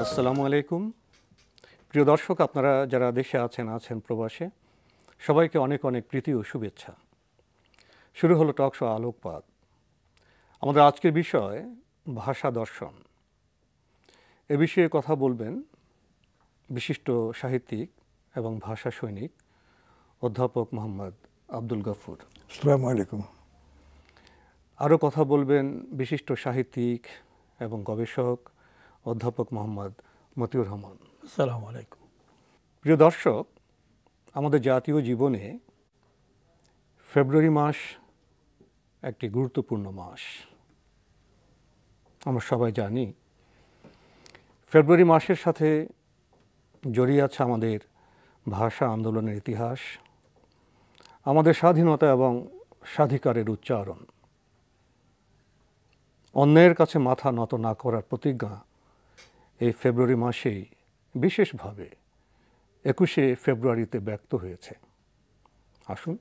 আসসালামু আলাইকুম। প্রিয় দর্শক, আপনারা যারা দেশে আছেন প্রবাসে, সবাইকে অনেক অনেক প্রীতি ও শুভেচ্ছা। শুরু হলো টক শো আলোকপাত। আমাদের আজকের বিষয় ভাষা দর্শন। এ বিষয়ে কথা বলবেন বিশিষ্ট সাহিত্যিক এবং ভাষা সৈনিক অধ্যাপক মোহাম্মদ আব্দুল গফুর। আসসালামু আলাইকুম। আরও কথা বলবেন বিশিষ্ট সাহিত্যিক এবং গবেষক অধ্যাপক মোহাম্মদ মতিউর রহমান। আসসালামু আলাইকুম। প্রিয় দর্শক, আমাদের জাতীয় জীবনে ফেব্রুয়ারি মাস একটি গুরুত্বপূর্ণ মাস। আমরা সবাই জানি ফেব্রুয়ারি মাসের সাথে জড়িয়ে আছে আমাদের ভাষা আন্দোলনের ইতিহাস, আমাদের স্বাধীনতা এবং স্বাধিকারের উচ্চারণ, অন্যের কাছে মাথা নত না করার প্রতিজ্ঞা এই ফেব্রুয়ারি মাসেই বিশেষভাবে 21শে ফেব্রুয়ারিতে ব্যক্ত হয়েছে। আসুন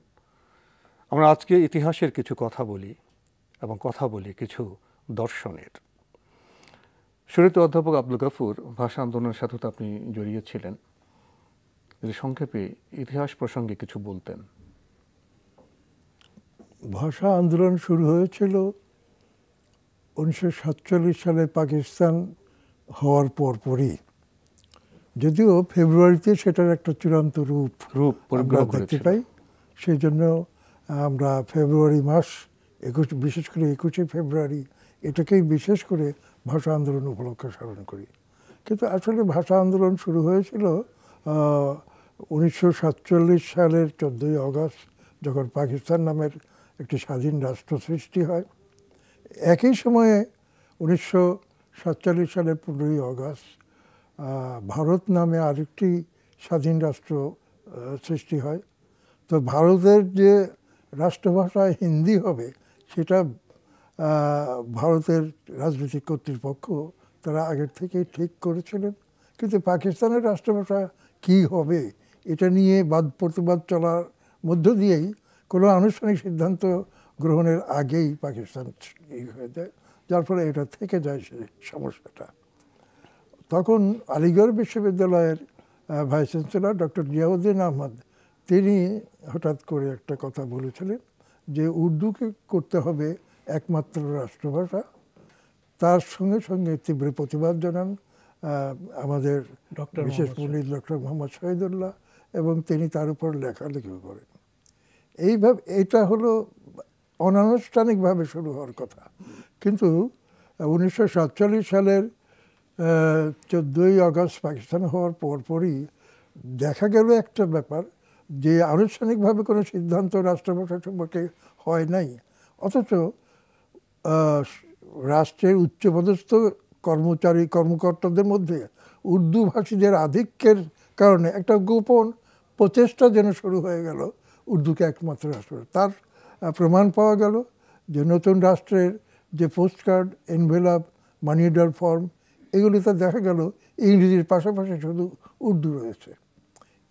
আমরা আজকে ইতিহাসের কিছু কথা বলি এবং কথা বলি কিছু দর্শনের। শুরুতে অধ্যাপক আব্দুল গফুর, ভাষা আন্দোলনের সাথে তো আপনি জড়িয়েছিলেন, যদি সংক্ষেপে ইতিহাস প্রসঙ্গে কিছু বলতেন। ভাষা আন্দোলন শুরু হয়েছিল 1947 সালে পাকিস্তান হওয়ার পরপরই, যদিও ফেব্রুয়ারিতে সেটার একটা চূড়ান্ত রূপ আমরা দেখতে পাই। সেই জন্য আমরা ফেব্রুয়ারি মাস বিশেষ করে 21শে ফেব্রুয়ারি এটাকেই বিশেষ করে ভাষা আন্দোলন উপলক্ষে স্মরণ করি। কিন্তু আসলে ভাষা আন্দোলন শুরু হয়েছিল 1947 সালের 14ই আগস্ট, যখন পাকিস্তান নামের একটি স্বাধীন রাষ্ট্র সৃষ্টি হয়। একই সময়ে 1947 সালের 15ই আগস্ট ভারত নামে আরেকটি স্বাধীন রাষ্ট্র সৃষ্টি হয়। তো ভারতের যে রাষ্ট্রভাষা হিন্দি হবে সেটা ভারতের রাজনৈতিক কর্তৃপক্ষ তারা আগের থেকেই ঠিক করেছিলেন। কিন্তু পাকিস্তানের রাষ্ট্রভাষা কী হবে এটা নিয়ে বাদ প্রতিবাদ চলার মধ্য দিয়েই কোনো আনুষ্ঠানিক সিদ্ধান্ত গ্রহণের আগেই পাকিস্তান হয়ে যায়, যার ফলে এটা থেকে যায় সেই সমস্যাটা। তখন আলিগড় বিশ্ববিদ্যালয়ের vice chancellor doctor Ziauddin Ahmad, তিনি হঠাৎ করে একটা কথা বলেছিলেন যে উর্দুকে করতে হবে একমাত্র রাষ্ট্রভাষা। তার সঙ্গে সঙ্গে তীব্র প্রতিবাদ জানান আমাদের বিশেষ পণ্ডিত ডক্টর মোহাম্মদ শহীদুল্লাহ, এবং তিনি তার উপর লেখালেখিও করেন। এইভাবে এটা হলো অনানুষ্ঠানিকভাবে শুরু হওয়ার কথা। কিন্তু 1947 সালের 14ই আগস্ট পাকিস্তান হওয়ার পরপরই দেখা গেল একটা ব্যাপার, যে আনুষ্ঠানিকভাবে কোনো সিদ্ধান্ত রাষ্ট্রভাষা সম্পর্কে হয় নাই, অথচ রাষ্ট্রের উচ্চপদস্থ কর্মকর্তাদের মধ্যে উর্দু ভাষীদের আধিক্যের কারণে একটা গোপন প্রচেষ্টা যেন শুরু হয়ে গেল উর্দুকে একমাত্র রাষ্ট্র। তার প্রমাণ পাওয়া গেল যে নতুন রাষ্ট্রের যে postcard, envelope, money order form, এগুলিতে দেখা গেল ইংরেজির পাশাপাশি শুধু উর্দু রয়েছে।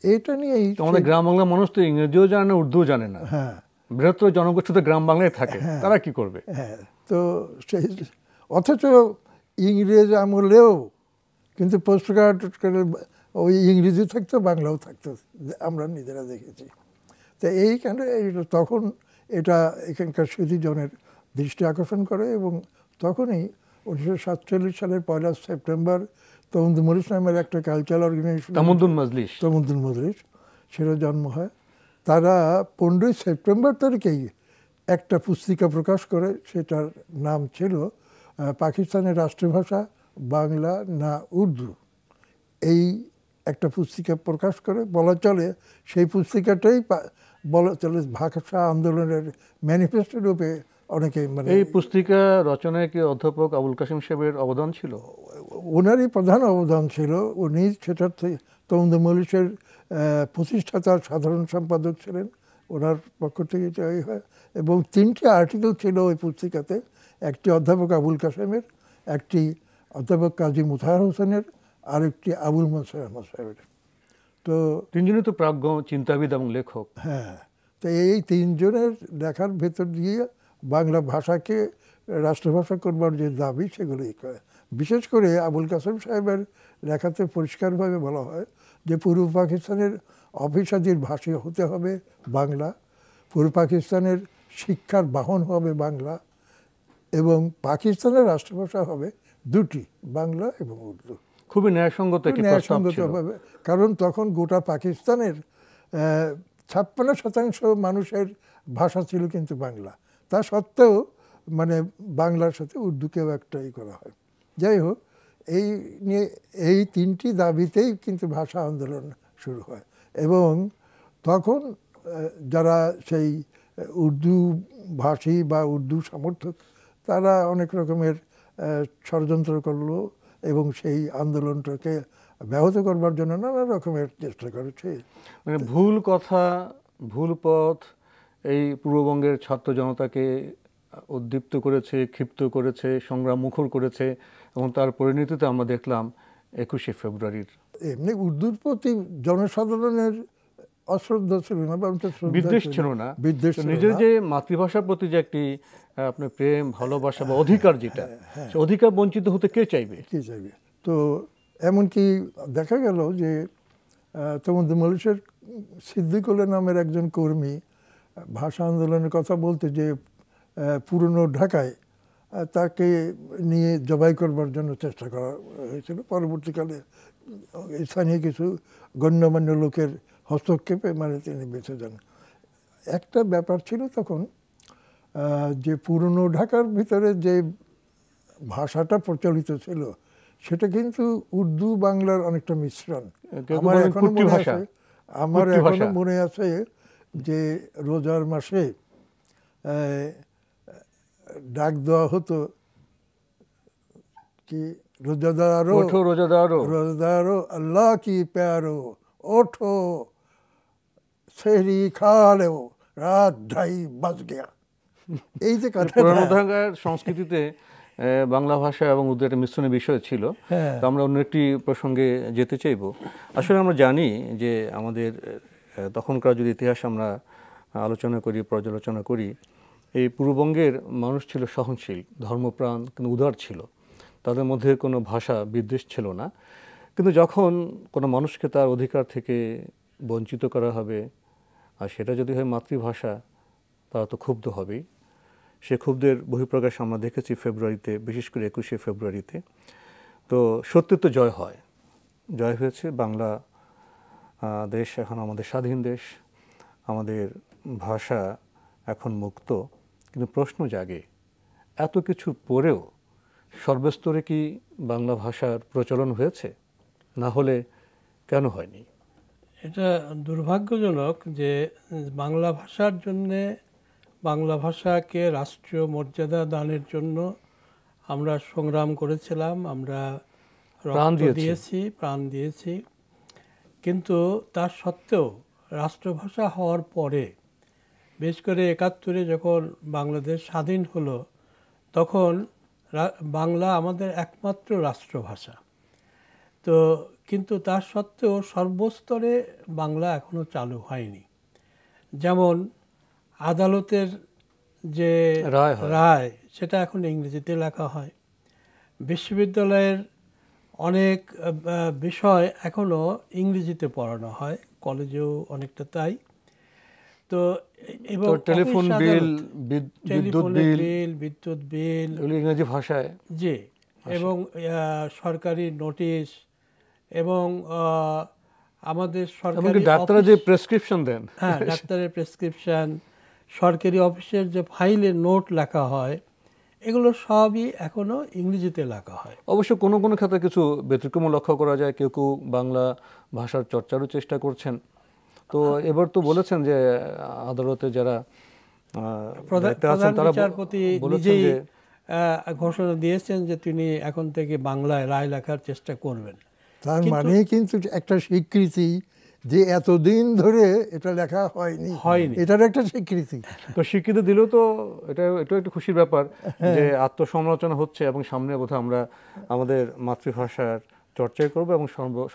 এটা নিয়েই আমাদের গ্রাম বাংলার মানুষ তো ইংরেজিও জানে না, উর্দুও জানে না। হ্যাঁ, বৃহত্তর জনগোষ্ঠী তো গ্রাম বাংলায় থাকে, তারা কি করবে? হ্যাঁ, তো সেই অথচ ইংরেজ আমলেও কিন্তু পোস্টকার্ড ওই ইংরেজি থাকতো, বাংলাও থাকতো, আমরা নিজেরা দেখেছি। তো এইখানে তখন এটা এখানকার সুধীজনের দৃষ্টি আকর্ষণ করে, এবং তখনই 1947 সালের 1 সেপ্টেম্বর তমুদ্দুন মজলিস নামের একটা কালচারাল অর্গানাইজেশন, তমুদ্দুন মজলিস, সেটা জন্ম হয়। তারা 15ই সেপ্টেম্বর তারিখেই একটা পুস্তিকা প্রকাশ করে, সেটার নাম ছিল পাকিস্তানের রাষ্ট্রভাষা বাংলা না উর্দু। এই একটা পুস্তিকা প্রকাশ করে, বলা চলে সেই পুস্তিকাটাই বলা চলে ভাষা আন্দোলনের ম্যানিফেস্টো রূপে অনেকে মানে। এই পুস্তিকা রচনায় কি অধ্যাপক আবুল কাসিম সাহেবের অবদান ছিল? ওনারই প্রধান অবদান ছিল। উনি সেটার তমুদ্দুন মজলিসের প্রতিষ্ঠাতা সাধারণ সম্পাদক ছিলেন, ওনার পক্ষ থেকে জয়ী হয়। এবং 3টি আর্টিকেল ছিল ওই পুস্তিকাতে, একটি অধ্যাপক আবুল কাসেমের, একটি অধ্যাপক কাজী মুতাহার হোসেনের, আর একটি আবুল মনসুর আহমদ সাহেবের। তো তিনজনই তো প্রাজ্ঞ চিন্তাবিদ এবং লেখক। হ্যাঁ, তো এই তিনজনের লেখার ভেতর দিয়ে বাংলা ভাষাকে রাষ্ট্রভাষা করবার যে দাবি সেগুলোই করে। বিশেষ করে আবুল কাসেম সাহেবের লেখাতে পরিষ্কারভাবে বলা হয় যে পূর্ব পাকিস্তানের অফিসাদির ভাষা হতে হবে বাংলা, পূর্ব পাকিস্তানের শিক্ষার বাহন হবে বাংলা, এবং পাকিস্তানের রাষ্ট্রভাষা হবে দুটি, বাংলা এবং উর্দু। খুবই ন্যায়সঙ্গত একটি প্রস্তাব ছিল। ন্যায়সঙ্গতভাবে, কারণ তখন গোটা পাকিস্তানের 56% মানুষের ভাষা ছিল কিন্তু বাংলা। তা সত্ত্বেও মানে বাংলার সাথে উর্দুকেও একটাই করা হয়। যাই হোক, এই নিয়ে এই তিনটি দাবিতেই কিন্তু ভাষা আন্দোলন শুরু হয়, এবং তখন যারা সেই উর্দু ভাষী বা উর্দু সমর্থক তারা অনেক রকমের ষড়যন্ত্র করলো এবং সেই আন্দোলনটাকে ব্যাহত করবার জন্য নানা রকমের চেষ্টা করেছে। মানে ভুল কথা, ভুল পথ এই পূর্ববঙ্গের ছাত্র জনতাকে উদ্দীপ্ত করেছে, ক্ষিপ্ত করেছে, সংগ্রাম মুখর করেছে, এবং তার পরিণতিতে আমরা দেখলাম 21শে ফেব্রুয়ারির। এমনি উর্দুর প্রতি জনসাধারণের অশ্রদ্ধা ছিল না, বিদ্বেষ ছিল না, বিদ্বেষ, নিজের যে মাতৃভাষার প্রতি যে একটি আপনার প্রেম, ভালোবাসা বা অধিকার, যেটা অধিকার বঞ্চিত হতে কে চাইবে? কে চাইবে? তো এমনকি দেখা গেল যে তমদ্দুন মজলিসের সিদ্দিকুল্লাহ নামের একজন কর্মী ভাষা আন্দোলনের কথা বলতে যে পুরনো ঢাকায় তাকে নিয়ে জবাই করবার জন্য চেষ্টা করা হয়েছিল। পরবর্তীকালে স্থানীয় কিছু গণ্যমান্য লোকের হস্তক্ষেপে মানে তিনি বেঁচে যান। একটা ব্যাপার ছিল তখন যে পুরনো ঢাকার ভিতরে যে ভাষাটা প্রচলিত ছিল সেটা কিন্তু উর্দু বাংলার অনেকটা মিশ্রণ। আমার এখনো মনে আছে যে রোজার মাসে ডাক দেওয়া হতো কি, রোজাদারো রোজাদারো আল্লাহ কি প্যারো, ওঠো সেহরি খা লেও, রাত 2:30 বাজ গয়া। এই যে পুরানো ঢাকার সংস্কৃতিতে বাংলা ভাষা এবং উর্দু একটা মিশ্রণের বিষয় ছিল। তো আমরা অন্য একটি প্রসঙ্গে যেতে চাইব। আসলে আমরা জানি যে আমাদের তখনকার যদি ইতিহাস আমরা আলোচনা করি, পর্যালোচনা করি, এই পূর্ববঙ্গের মানুষ ছিল সহনশীল, ধর্মপ্রাণ, কিন্তু উদার ছিল। তাদের মধ্যে কোনো ভাষা বিদ্বেষ ছিল না। কিন্তু যখন কোনো মানুষকে তার অধিকার থেকে বঞ্চিত করা হবে, আর সেটা যদি হয় মাতৃভাষা, তারা তো ক্ষুব্ধ হবেই। সে ক্ষুব্ধের বহিঃপ্রকাশ আমরা দেখেছি ফেব্রুয়ারিতে, বিশেষ করে 21শে ফেব্রুয়ারিতে। তো সত্যের তো জয় হয়, জয় হয়েছে। বাংলা দেশ এখন আমাদের স্বাধীন দেশ, আমাদের ভাষা এখন মুক্ত। কিন্তু প্রশ্ন জাগে, এত কিছুর পরেও সর্বস্তরে কি বাংলা ভাষার প্রচলন হয়েছে? না হলে কেন হয়নি? এটা দুর্ভাগ্যজনক যে বাংলা ভাষার জন্যে, বাংলা ভাষাকে রাষ্ট্রীয় মর্যাদা দানের জন্য আমরা সংগ্রাম করেছিলাম, আমরা রক্ত দিয়েছি, প্রাণ দিয়েছি। কিন্তু তার সত্ত্বেও রাষ্ট্রভাষা হওয়ার পরে, বিশেষ করে 71-এ যখন বাংলাদেশ স্বাধীন হলো, তখন বাংলা আমাদের একমাত্র রাষ্ট্রভাষা। তো কিন্তু তার সত্ত্বেও সর্বস্তরে বাংলা এখনো চালু হয়নি। যেমন আদালতের যে রায় সেটা এখন ইংরেজিতে লেখা হয়। বিশ্ববিদ্যালয়ের অনেক বিষয় এখনো ইংরেজিতে পড়ানো হয়, কলেজেও অনেকটা তাই। তো এবং টেলিফোন বিল, বিদ্যুৎ বিল ইংরেজি ভাষায়, জি, এবং সরকারি নোটিশ, এবং আমাদের সরকারি ডাক্তাররা যে প্রেসক্রিপশন দেন, হ্যাঁ, ডাক্তারের প্রেসক্রিপশন, সরকারি অফিসের যে ফাইলে নোট লেখা হয়, এগুলো সবই এখনো ইংরেজিতে লেখা হয়। অবশ্য কোনো কোনো ক্ষেত্রে কিছু ব্যতিক্রম লক্ষ্য করা যায়। কেউ কেউ বাংলা ভাষার চর্চারও চেষ্টা করছেন। তো এবার তো বলেছেন যে আদালতে যারা প্রধান বিচারপতি নিজেই ঘোষণা দিয়েছেন যে তিনি এখন থেকে বাংলায় রায় লেখার চেষ্টা করবেন। তার মানে কিন্তু একটা স্বীকৃতি যে এতদিন ধরে এটা লেখা হয়নি, এটার একটা স্বীকৃতি। তো স্বীকৃতি দিলেও তো এটাও একটা খুশির ব্যাপার যে আত্মসমালোচনা হচ্ছে, এবং সামনে বোধহয় আমরা আমাদের মাতৃভাষার চর্চাই করবো এবং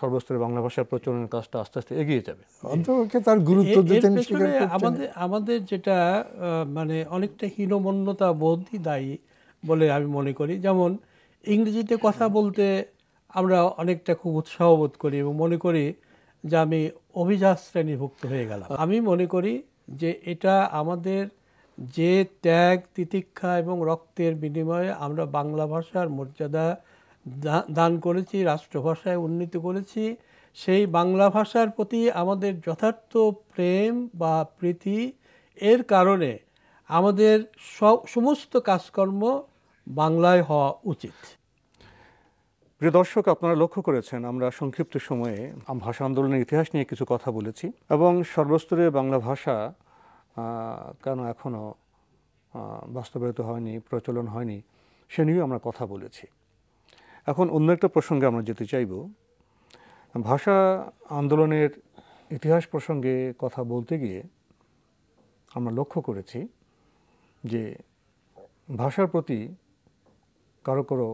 সর্বস্তরে বাংলা ভাষার প্রচলনের কাজটা আস্তে আস্তে এগিয়ে যাবে। অন্তপক্ষে তার গুরুত্ব দিতে আমাদের যেটা মানে অনেকটা হীনমন্যতা বোধই দায়ী, বলে আমি মনে করি। যেমন ইংরেজিতে কথা বলতে আমরা অনেকটা খুব উৎসাহ বোধ করি এবং মনে করি যে আমি অভিজাত শ্রেণীভুক্ত হয়ে গেলাম। আমি মনে করি যে এটা আমাদের যে ত্যাগ তিতিক্ষা এবং রক্তের বিনিময়ে আমরা বাংলা ভাষার মর্যাদা দান করেছি, রাষ্ট্রভাষায় উন্নীত করেছি, সেই বাংলা ভাষার প্রতি আমাদের যথার্থ প্রেম বা প্রীতি এর কারণে আমাদের সমস্ত কাজকর্ম বাংলায় হওয়া উচিত। প্রিয় দর্শক, আপনারা লক্ষ্য করেছেন আমরা সংক্ষিপ্ত সময়ে ভাষা আন্দোলনের ইতিহাস নিয়ে কিছু কথা বলেছি এবং সর্বস্তরে বাংলা ভাষা কেন এখনও বাস্তবায়িত হয়নি, প্রচলন হয়নি, সে নিয়েও আমরা কথা বলেছি। এখন অন্য একটা প্রসঙ্গে আমরা যেতে চাইব। ভাষা আন্দোলনের ইতিহাস প্রসঙ্গে কথা বলতে গিয়ে আমরা লক্ষ্য করেছি যে ভাষার প্রতি কারো কারো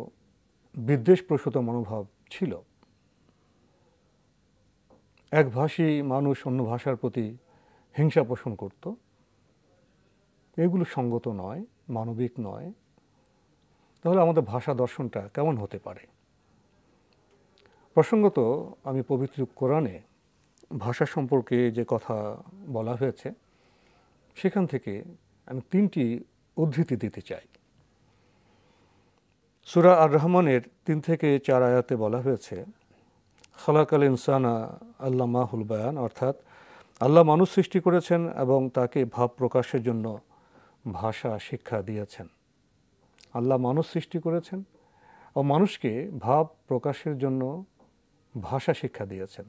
বিদ্বেষপ্রসূত মনোভাব ছিল। একভাষী মানুষ অন্য ভাষার প্রতি হিংসা পোষণ করত। এগুলো সঙ্গত নয়, মানবিক নয়। তাহলে আমাদের ভাষা দর্শনটা কেমন হতে পারে? প্রসঙ্গত আমি পবিত্র কোরআনে ভাষা সম্পর্কে যে কথা বলা হয়েছে সেখান থেকে আমি 3টি উদ্ধৃতি দিতে চাই। সূরা আর রহমানের 3 থেকে 4 আয়াতে বলা হয়েছে, খালাকাল ইনসানা আল্লামাহুল বায়ান, অর্থাৎ আল্লাহ মানুষ সৃষ্টি করেছেন এবং তাকে ভাব প্রকাশের জন্য ভাষা শিক্ষা দিয়েছেন। আল্লাহ মানুষ সৃষ্টি করেছেন ও মানুষকে ভাব প্রকাশের জন্য ভাষা শিক্ষা দিয়েছেন।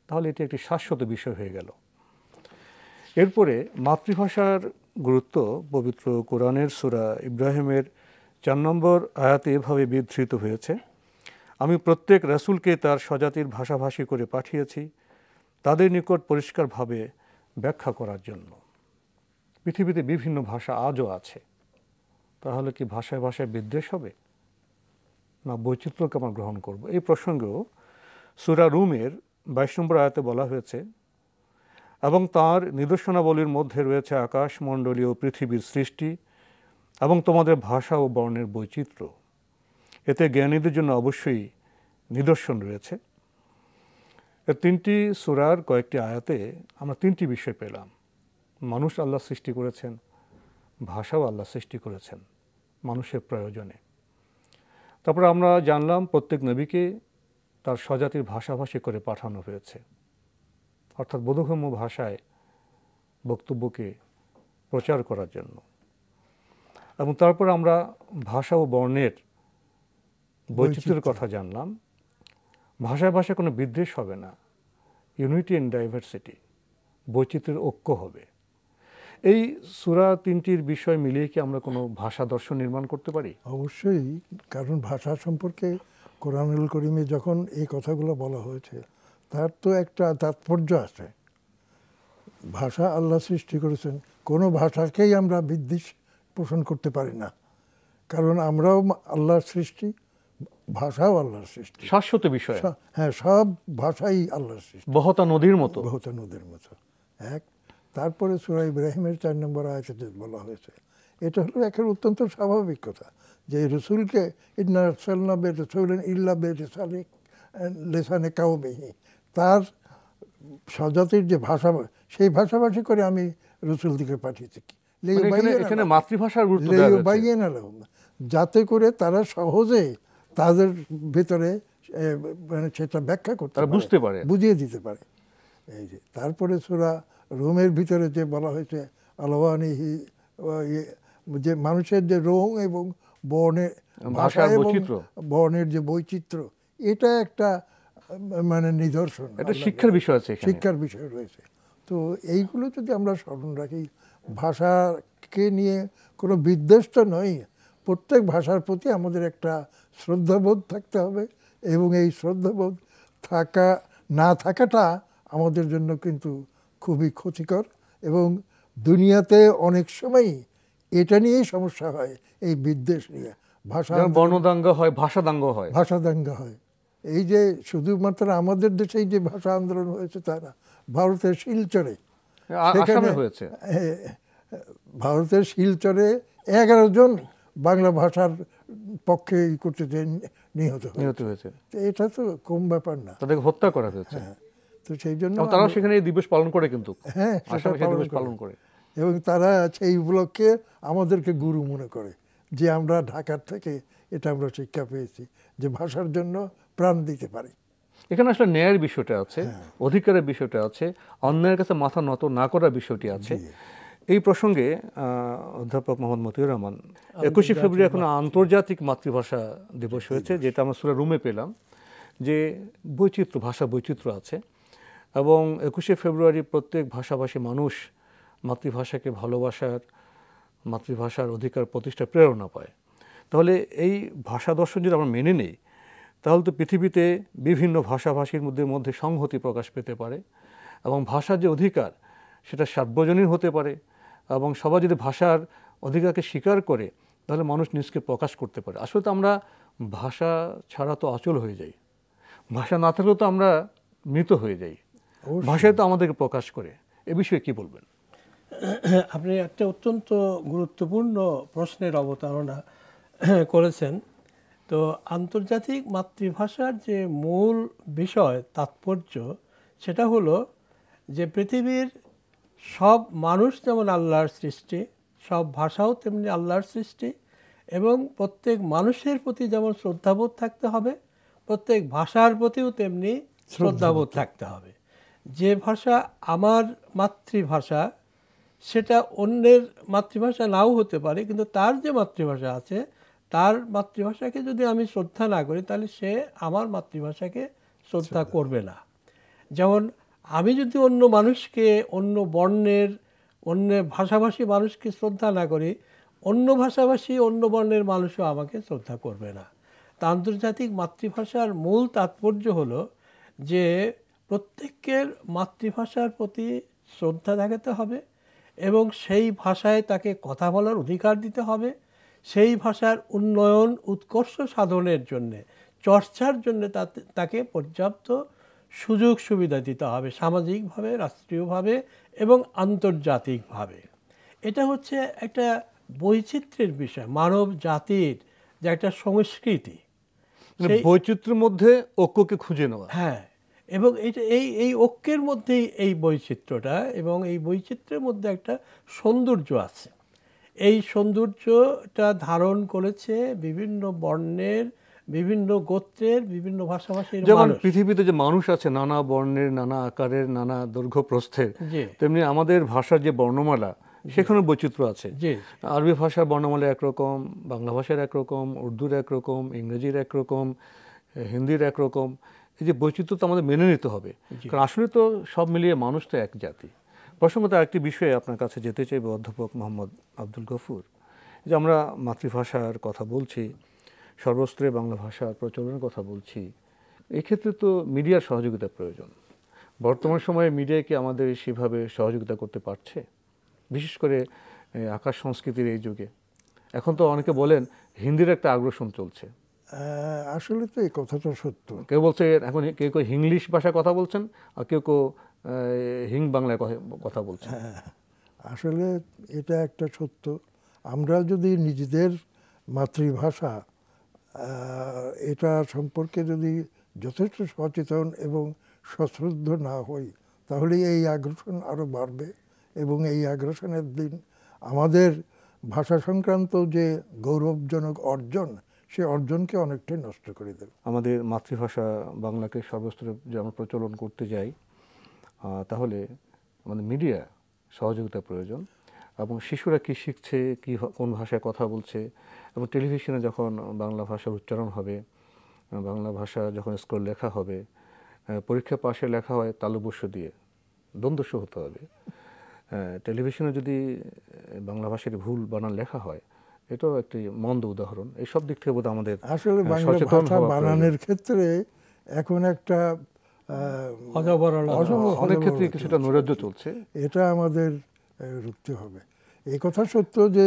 তাহলে এটি একটি শাশ্বত বিষয় হয়ে গেল। এরপরে মাতৃভাষার গুরুত্ব পবিত্র কোরআনের সূরা ইব্রাহিমের 4 নম্বর আয়াতে এভাবে বিধৃত হয়েছে, আমি প্রত্যেক রাসূলকে তার স্বজাতির ভাষাভাষী করে পাঠিয়েছি তাদের নিকট পরিষ্কারভাবে ব্যাখ্যা করার জন্য। পৃথিবীতে বিভিন্ন ভাষা আজও আছে। তাহলে কি ভাষায় ভাষায় বিদ্বেষ হবে, না বৈচিত্র্যকে আমরা গ্রহণ করব? এই প্রসঙ্গেও সূরা রুমের 22 নম্বর আয়াতে বলা হয়েছে, এবং তার নিদর্শনাবলীর মধ্যে রয়েছে আকাশমণ্ডলীয় পৃথিবীর সৃষ্টি এবং তোমাদের ভাষা ও বর্ণের বৈচিত্র্য। এতে জ্ঞানীদের জন্য অবশ্যই নিদর্শন রয়েছে। এই 3টি সূরার কয়েকটি আয়াতে আমরা 3টি বিষয় পেলাম। মানুষ আল্লাহ সৃষ্টি করেছেন, ভাষাও আল্লাহ সৃষ্টি করেছেন মানুষের প্রয়োজনে। তারপরে আমরা জানলাম প্রত্যেক নবীকে তার স্বজাতির ভাষাভাষী করে পাঠানো হয়েছে, অর্থাৎ বোধগম্য ভাষায় বক্তব্যকে প্রচার করার জন্য। এবং তারপর আমরা ভাষা ও বর্ণের বৈচিত্র্যের কথা জানলাম। ভাষায় ভাষায় কোনো বিদ্বেষ হবে না, ইউনিটি ইন ডাইভার্সিটি, বৈচিত্র্যের ঐক্য হবে। এই সূরা 3টির বিষয় মিলিয়ে কি আমরা কোনো ভাষা দর্শন নির্মাণ করতে পারি? অবশ্যই, কারণ ভাষা সম্পর্কে কোরআনুল কারীমে যখন এই কথাগুলো বলা হয়েছে তার তো একটা তাৎপর্য আছে। ভাষা আল্লাহ সৃষ্টি করেছেন, কোনো ভাষাকেই আমরা বিদ্বেষ পোষণ করতে পারি না, কারণ আমরাও আল্লাহর সৃষ্টি, ভাষাও আল্লাহর সৃষ্টি, শাশ্বত বিষয়। হ্যাঁ, সব ভাষাই আল্লাহর সৃষ্টি, বহতা নদীর মতো। বহতা নদীর মতো। তারপরে সূরা ইব্রাহিমের 4 নম্বর আয়াতে বলা হয়েছে, এটা হলো একটা অত্যন্ত স্বাভাবিক কথা যে রসুলকে ইন্না আরসালনা বিরাসূলিন ইল্লা বিলিসানি কওমিহি, তার স্বজাতির যে ভাষা সেই ভাষাভাষী করে আমি রসুলদিকে পাঠিয়েছি, এখানে মাতৃভাষার গুরুত্ব দেওয়া হয়েছে, যাতে করে তারা সহজে তাদের ভেতরে মানে সেটা ব্যাখ্যা করতে পারে, বুঝতে পারে, বুঝিয়ে দিতে পারে। এই যে তারপরে সূরা রোমের ভিতরে যে বলা হয়েছে আলওয়ানিহি, যে মানুষের যে রং এবং বর্ণের ভাষা এবং বর্ণের যে বৈচিত্র্য, এটা একটা মানে নিদর্শন, এটা শিক্ষার বিষয় আছে, শিক্ষার বিষয় রয়েছে। তো এইগুলো যদি আমরা স্মরণ রাখি, ভাষাকে নিয়ে কোনো বিদ্বেষ তো নয়, প্রত্যেক ভাষার প্রতি আমাদের একটা শ্রদ্ধাবোধ থাকতে হবে এবং এই শ্রদ্ধাবোধ না থাকাটা আমাদের জন্য কিন্তু খুবই ক্ষতিকর। এবং দুনিয়াতে অনেক সময়ই এটা নিয়েই সমস্যা হয়, এই বিদ্বেষ নিয়ে। ভাষা বর্ণদাঙ্গা হয়, ভাষাদাঙ্গা হয়, ভাষাদাঙ্গা হয়। এই যে শুধুমাত্র আমাদের দেশেই যে ভাষা আন্দোলন হয়েছে তা না, ভারতের শিলচরে, সেখানে হয়েছে, ভারতের শিলচরে 11 জন বাংলা ভাষার পক্ষে ই করতে যে নিহত হয়েছে। তো এটা তো কম ব্যাপার না, তাদেরকে হত্যা করা হয়েছে। হ্যাঁ, তো সেই জন্য তারাও সেখানে এই দিবস পালন করে, কিন্তু হ্যাঁ দিবস পালন করে, এবং তারা সেই উপলক্ষে আমাদেরকে গুরু মনে করে যে আমরা ঢাকার থেকে এটা আমরা শিক্ষা পেয়েছি যে ভাষার জন্য প্রাণ দিতে পারি। এখানে আসলে ন্যায়ের বিষয়টা আছে, অধিকারের বিষয়টা আছে, অন্যায়ের কাছে মাথা নত না করার বিষয়টি আছে। এই প্রসঙ্গে অধ্যাপক মোহাম্মদ মতিউর রহমান, 21শে ফেব্রুয়ারি এখন আন্তর্জাতিক মাতৃভাষা দিবস হয়েছে, যেটা আমরা সূরা রুমে পেলাম যে বৈচিত্র্য, ভাষা বৈচিত্র্য আছে, এবং 21শে ফেব্রুয়ারি প্রত্যেক ভাষাভাষী মানুষ মাতৃভাষাকে ভালোবাসার, মাতৃভাষার অধিকার প্রতিষ্ঠার প্রেরণা পায়। তাহলে এই ভাষা দর্শন যদি আমরা মেনে নেই, তাহলে তো পৃথিবীতে বিভিন্ন ভাষাভাষীর মধ্যে সংহতি প্রকাশ পেতে পারে, এবং ভাষার যে অধিকার সেটা সার্বজনীন হতে পারে, এবং সবাই যদি ভাষার অধিকারকে স্বীকার করে তাহলে মানুষ নিজকে প্রকাশ করতে পারে। আসলে তো আমরা ভাষা ছাড়া তো অচল হয়ে যাই, ভাষা না থাকলেও তো আমরা মৃত হয়ে যাই, ভাষায় তো আমাদেরকে প্রকাশ করে। এ বিষয়ে কি বলবেন? আপনি একটা অত্যন্ত গুরুত্বপূর্ণ প্রশ্নের অবতারণা করেছেন। তো আন্তর্জাতিক মাতৃভাষার যে মূল বিষয়, তাৎপর্য, সেটা হলো যে পৃথিবীর সব মানুষ যেমন আল্লাহর সৃষ্টি, সব ভাষাও তেমনি আল্লাহর সৃষ্টি, এবং প্রত্যেক মানুষের প্রতি যেমন শ্রদ্ধাবোধ থাকতে হবে, প্রত্যেক ভাষার প্রতিও তেমনি শ্রদ্ধাবোধ থাকতে হবে। যে ভাষা আমার মাতৃভাষা সেটা অন্যের মাতৃভাষা নাও হতে পারে, কিন্তু তার যে মাতৃভাষা আছে তার মাতৃভাষাকে যদি আমি শ্রদ্ধা না করি তাহলে সে আমার মাতৃভাষাকে শ্রদ্ধা করবে না। যেমন আমি যদি অন্য মানুষকে, অন্য বর্ণের, অন্য ভাষাভাষী মানুষকে শ্রদ্ধা না করি, অন্য ভাষাভাষী, অন্য বর্ণের মানুষও আমাকে শ্রদ্ধা করবে না। তা আন্তর্জাতিক মাতৃভাষার মূল তাৎপর্য হলো যে প্রত্যেকের মাতৃভাষার প্রতি শ্রদ্ধা দেখাতে হবে, এবং সেই ভাষায় তাকে কথা বলার অধিকার দিতে হবে, সেই ভাষার উন্নয়ন, উৎকর্ষ সাধনের জন্যে, চর্চার জন্য তাকে পর্যাপ্ত সুযোগ সুবিধা দিতে হবে, সামাজিকভাবে, রাষ্ট্রীয়ভাবে এবং আন্তর্জাতিকভাবে। এটা হচ্ছে একটা বৈচিত্র্যের বিষয়, মানব জাতির যে একটা সংস্কৃতি, বৈচিত্র্যের মধ্যে ঐক্যকে খুঁজে নেওয়া। হ্যাঁ, এবং এটা এই ঐক্যের মধ্যেই এই বৈচিত্র্যটা, এবং এই বৈচিত্র্যের মধ্যে একটা সৌন্দর্য আছে। এই সৌন্দর্যটা ধারণ করেছে বিভিন্ন বর্ণের, বিভিন্ন গোত্রের, বিভিন্ন ভাষাভাষীর যেমন মানুষ। পৃথিবীতে যে মানুষ আছে নানা বর্ণের, নানা আকারের, নানা দৈর্ঘ্য প্রস্থের, তেমনি আমাদের ভাষার যে বর্ণমালা সেখানে বৈচিত্র্য আছে। আরবি ভাষার বর্ণমালা একরকম, বাংলা ভাষার একরকম, উর্দুর একরকম, ইংরেজির একরকম, হিন্দির একরকম। এই যে বৈচিত্র্য তো আমাদের মেনে নিতে হবে, কারণ আসলে তো সব মিলিয়ে মানুষ তো এক জাতি। প্রসঙ্গত আরেকটি বিষয়ে আপনার কাছে যেতে চাইব অধ্যাপক মোহাম্মদ আব্দুল গফুর, যে আমরা মাতৃভাষার কথা বলছি, সর্বস্তরে বাংলা ভাষার প্রচলনের কথা বলছি, এক্ষেত্রে তো মিডিয়ার সহযোগিতা প্রয়োজন। বর্তমান সময়ে মিডিয়া কি আমাদের সেভাবে সহযোগিতা করতে পারছে? বিশেষ করে আকাশ সংস্কৃতির এই যুগে এখন তো অনেকে বলেন হিন্দির একটা আগ্রাসন চলছে। আসলে তো এই কথাটা সত্য। কেউ বলছে এখন, কেউ কেউ ইংলিশ ভাষায় কথা বলছেন, আর কেউ কেউ হিং বাংলায় কথা বলছেন। আসলে এটা একটা সত্য। আমরা যদি নিজেদের মাতৃভাষা এটা সম্পর্কে যদি যথেষ্ট সচেতন এবং সশ্রদ্ধ না হই, তাহলে এই আগ্রাসন আরও বাড়বে, এবং এই আগ্রাসনের দিন আমাদের ভাষা সংক্রান্ত যে গৌরবজনক অর্জন, সে অর্জনকে অনেকটাই নষ্ট করে দেবে। আমাদের মাতৃভাষা বাংলাকে সর্বস্তরে যে আমরা প্রচলন করতে যাই, তাহলে আমাদের মিডিয়া সহযোগিতা প্রয়োজন, এবং শিশুরা কি শিখছে, কি কোন ভাষায় কথা বলছে, এবং টেলিভিশনে যখন বাংলা ভাষার উচ্চারণ হবে, বাংলা ভাষা যখন স্কুল লেখা হবে, পরীক্ষা পাশে লেখা হয় তালব্য দিয়ে, দ্বন্দ্ব হতে হবে। টেলিভিশনে যদি বাংলা ভাষার ভুল বানান লেখা হয়, এটাও একটি মন্দ উদাহরণ। এই সব দিক থেকে বোধ আমাদের আসলে বাংলা ভাষা বানানের ক্ষেত্রে এখন একটা অনেক ক্ষেত্রে কিছুটা নৈরাজ্য চলছে, এটা আমাদের রুখতে হবে। এই কথা সত্য যে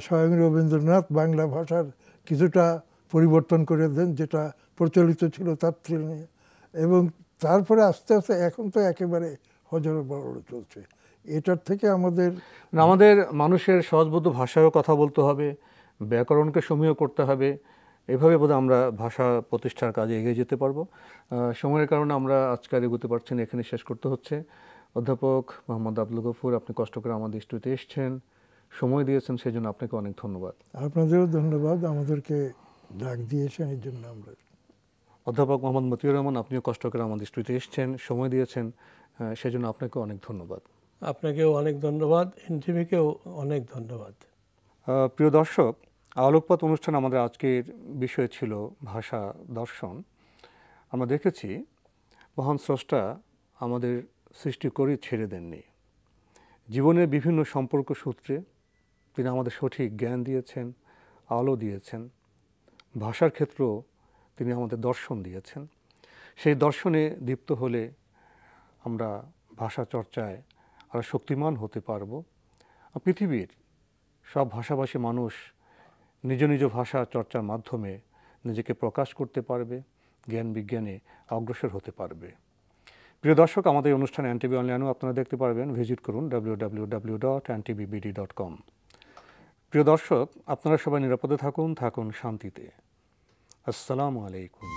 স্বয়ং রবীন্দ্রনাথ বাংলা ভাষার কিছুটা পরিবর্তন করে দেন, যেটা প্রচলিত ছিল তার তুলনায়, এবং তারপরে আস্তে আস্তে এখন তো একেবারে হজর বড় চলছে। এটার থেকে আমাদের মানুষের সহজবোধ্য ভাষায়ও কথা বলতে হবে, ব্যাকরণকে সমীহ করতে হবে। এভাবে বোধহয় আমরা ভাষা প্রতিষ্ঠার কাজে এগিয়ে যেতে পারবো। সময়ের কারণে আমরা আজকাল এগোতে পারছি না, এখানে শেষ করতে হচ্ছে। অধ্যাপক মোহাম্মদ আব্দুল গফুর, আপনি কষ্ট করে আমাদের স্টুডিওতে এসেছেন, সময় দিয়েছেন, সেই জন্য আপনাকে অনেক ধন্যবাদ। আপনাদেরও ধন্যবাদ, আমাদেরকে ডাক দিয়েছেন এই জন্য। আমরা অধ্যাপক মোহাম্মদ মতিউর রহমান, আপনিও কষ্ট করে আমাদের স্টুডিওতে এসেছেন, সময় দিয়েছেন, সেজন্য আপনাকে অনেক ধন্যবাদ। আপনাকেও অনেক ধন্যবাদ, এনটিভিকেও অনেক ধন্যবাদ। প্রিয় দর্শক, আলোকপাত অনুষ্ঠান আমাদের আজকের বিষয় ছিল ভাষা দর্শন। আমরা দেখেছি মহান স্রষ্টা আমাদের সৃষ্টি করে ছেড়ে দেননি। জীবনের বিভিন্ন সম্পর্ক সূত্রে তিনি আমাদের সঠিক জ্ঞান দিয়েছেন, আলো দিয়েছেন। ভাষার ক্ষেত্রেও তিনি আমাদের দর্শন দিয়েছেন। সেই দর্শনে দীপ্ত হলে আমরা ভাষা চর্চায় আরও শক্তিমান হতে পারব। পৃথিবীর সব ভাষাভাষী মানুষ নিজ নিজ ভাষা চর্চার মাধ্যমে নিজেকে প্রকাশ করতে পারবে, জ্ঞান বিজ্ঞানে অগ্রসর হতে পারবে। প্রিয় দর্শক, আমাদের এই অনুষ্ঠান এনটিভি অনলাইনেও আপনারা দেখতে পারবেন। ভিজিট করুন www.ntvbd.com। প্রিয় দর্শক, আপনারা সবাই নিরাপদে থাকুন, থাকুন শান্তিতে। আসসালামু আলাইকুম।